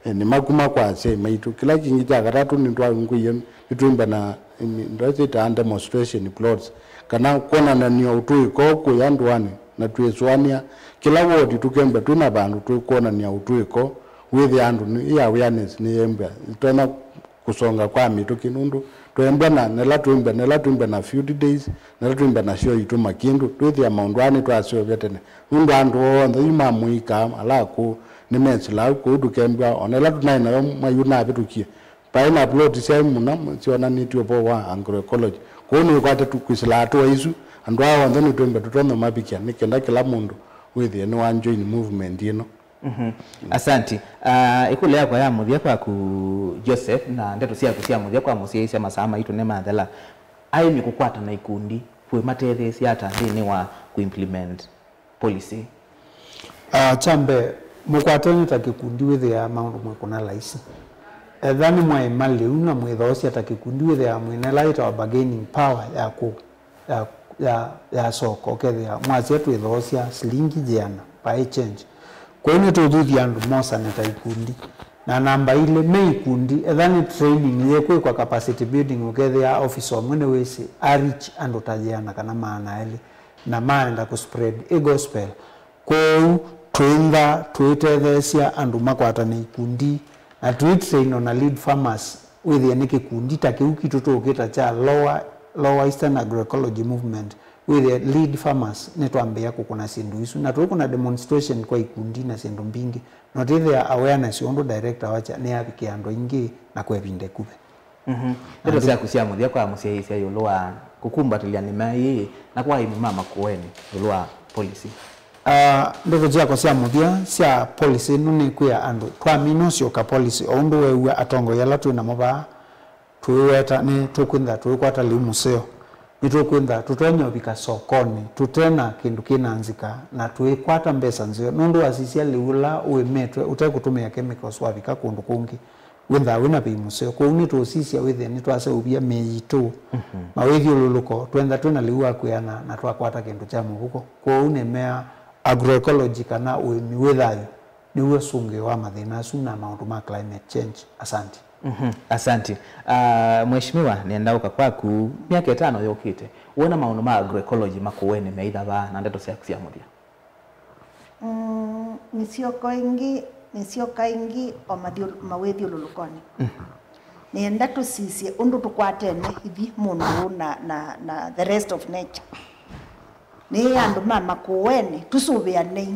ni makuma kwa sema itu kila kingi cha katatu ni ndwa nguyen itwimba na ndoze ta demonstration plots kana kona na ni autu iko ku yandwani na tweswania kila wodi tukembe tuna bantu tukona ni autu iko with yandu ni ya awareness ni yemba tuna kusonga kwa mitu kinundu twemba na nela twimba na few days nela twimba na show itu makindu twethi amountwani twasio vetene nundu andu onda yuma muika alako ni mensila ko dukemba onela tunaina mayuna bitukie paina upload sai muna siona ni tiopo wa agroecology ko ni kwata tukwisila to isu andu awo ndani twemba tutono mabikia nikenda kila mundu with the no join movement Asanti. Ikulea kwa ya muthia kwa ku Joseph na ndeto cia kucia muthia kwa mucia cia masama itu ne mathela ai ni kukwata na ikundi kwe matethe cia tandini wa ku implement policy. Chambe mukwatani takikundi withe ya maundu mwekona laisi ethani mwa emali una mwithosi atakikundi withe ya mwene light or bargaining power ya ku ya soko kethe ya mwazi etu ithosia silingi jiana by change kwa hiyo tuduthi andu mosa neta ikundi na namba ile me ikundi ethani training yekwe kwa capacity building ukethe ya office wa mwene wese arich andu tajiana kana maana ele na maenda ku spread a gospel kwa twinga twetethesia andu makwata na ikundi na train on a lead farmers with the nike kundi takiuki tutoketa cha lower eastern agroecology movement with the lead farmers netwambia kukuna sindu isu na tukuna demonstration kwa ikundi na sindu mbingi not either awareness ondo director wacha ne abiki ando ingi na kwebinde kube Ndeto cia kucia muthia kwa mucia isia yolwa kukumbatilia ni mai na kwa imi mama kueni yolwa policy ndeto cia cia muthia cia policy nuni kuya andu twamino cio ka policy ondo wewe atongo yala twina moba tuweta ni tukwinda tukwata limuseo ni tukwinda tutonyo bika sokoni tutena kindu kinanzika na tuikwata mbesa nzio nundu asisia liula uemetwe utekutumia chemicals wabika kundu kungi wenda wina bimuseo ko uni to sisia withe ni twase ubia meyitu mawithi ululuko twenda twina liua kuyana na twakwata kindu cha muhuko ko une mea agroecology kana uimi wethayo niwe sunge wa mathina suna maundu ma climate change. Asante. Asante. Mheshimiwa nienda kwaku miaka 5 yokite uona maundu ma agroecology makuweni meitha ba na ndeto cia kucia muthia nisio kaingi o mawethi ululukoni nienda tusisie undu tukwatene hivi mundu na the rest of nature ni andu mama kuweni tusubia nei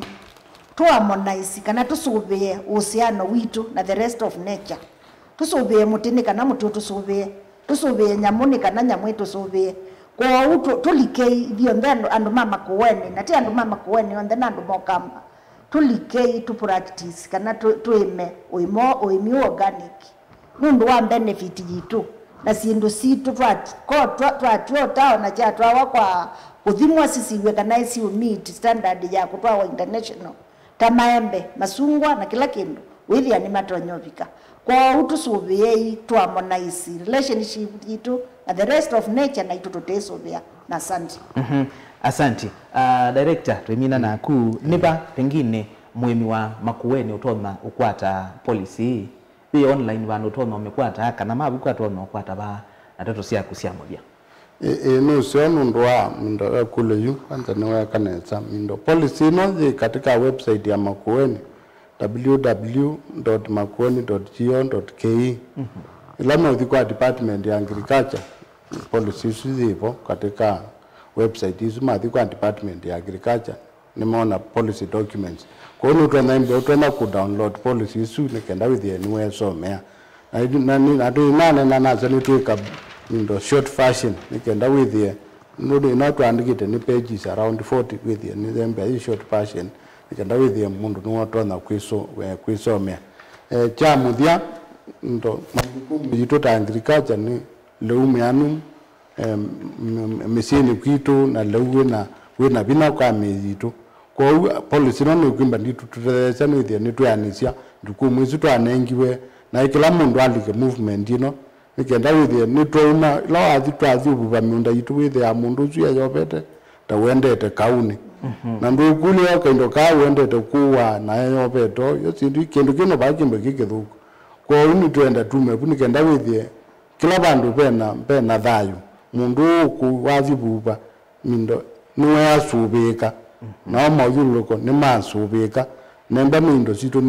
tuamonize kana tusubie uhusiano witu na the rest of nature tusubie mutini kana mutu tusubie nyamuni kana nyamwe tusubie kwa utu tulike ivyo ndendo andu mama kuweni na ti andu mama kuweni on the andu mokamba tulike tu practice kana tuime uimi organic mundu wa benefit yitu na sindu situ twatao na cha twawa kwa kuthimwa sisiwe kana isi meet standard ya kutwa international tamaembe masungwa na kila kindu withi ni matonyovika kwa utusubie tu harmonize relationship yitu na the rest of nature na itu tutesubia na asante. Asante. Director Remina na ku niba pengine muhimi wa makuweni utoma ukwata policy the online vandu utoma umekwata kana mabukwata utoma ukwata ba na ndeto cia kucia muthia no sio ndwa ndo kule yu kwanza ni wa kanesa mindo policy no katika website ya Makueni www.makueni.go.ke ilama udhikwa department ya agriculture policies zipo katika website hizo madhikwa department ya agriculture nimeona policy documents kwa hiyo utaenda ku download policies nikenda with anywhere somewhere na nazo nituika ndo short fashion nikenda with not andikite ni pages around 40 with ni them short fashion nikenda with mundu nuwatona kwisomea cha muthia ndo majukumu yitu ta agriculture ni leumianu misini kwitu na lewe na wina bina kwa mizitu kwa policy no kwimba nditu tutethesa no ithia ni twanisia jukumu isu twanengiwe na kila mundu alike movement ino nikenda withia ni twona lawa thitwathi ububa miunda yitu withia mundu ucio yobete ta wendete kauni na ndu kuli akaindo ka wendete kuwa na yo beto yo sindu kendo kino ba kimbe kikithuku kwa uni twenda tume kuni kenda withie kila bandu pena thayu mundu ku wathibuba mindo niwe asubika na mauyuluko ni masubika nemba mindo situ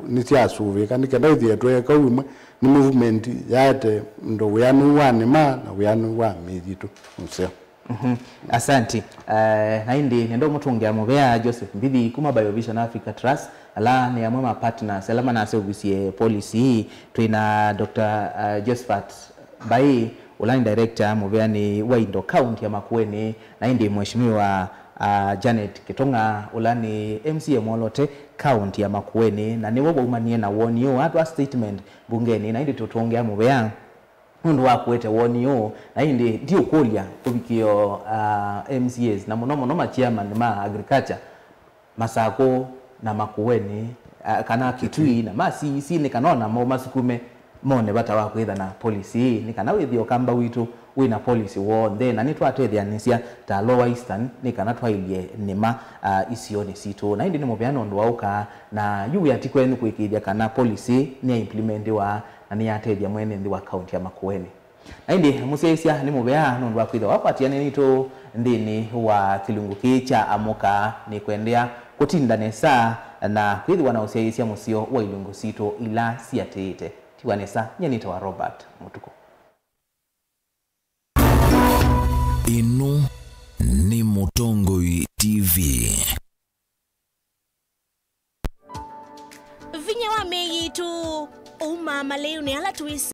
ni siasubika ni kenda withie tweka umwe ni movement yate ndo wiyanu wa nima na wiyanu wa mizitu mseo. Asanti. Na indi nendo mutungia mubea Joseph Mbithi kuma BioVision Africa Trust ala ni amwema partners alama na service policy tuina Dr. Josephat Bai ulani director mubea ni Waindo County ya Makueni na indi mheshimiwa Janet Kitonga ulani MCA Molote County ya Makueni na niwo umanie na wonio hatu statement bungeni na indi tutuongea mubea mundu wakwete wonio na indi ndio kulia kubikio MCAs na muno machairman ma agriculture Masako na Makueni kana Kitui na masi ni kanona mo masukume mone bata wakwetha na policy ni kana withio kamba witu wina policy wonde na nitwatwethianisia ta Lower Eastern ni kana twailie nima isione situ na indi ni mubeano ndo wauka na yu yatikweni kwikithia kana policy ni implement wa na ni atethia mwene ndi wa county ya Makueni na indi museisia ni mubea ndo wakwitha wapatiane nito ndini wa kilungu kicha amuka ni kwendea kutindane saa na kwithwa na useisia musio wa ilungu sito ila siatete tiwanesa nyenita wa Robert Mutuko. Inu ni Mutongoi TV. Vinye wa meyitu umama leo ni ala tuisi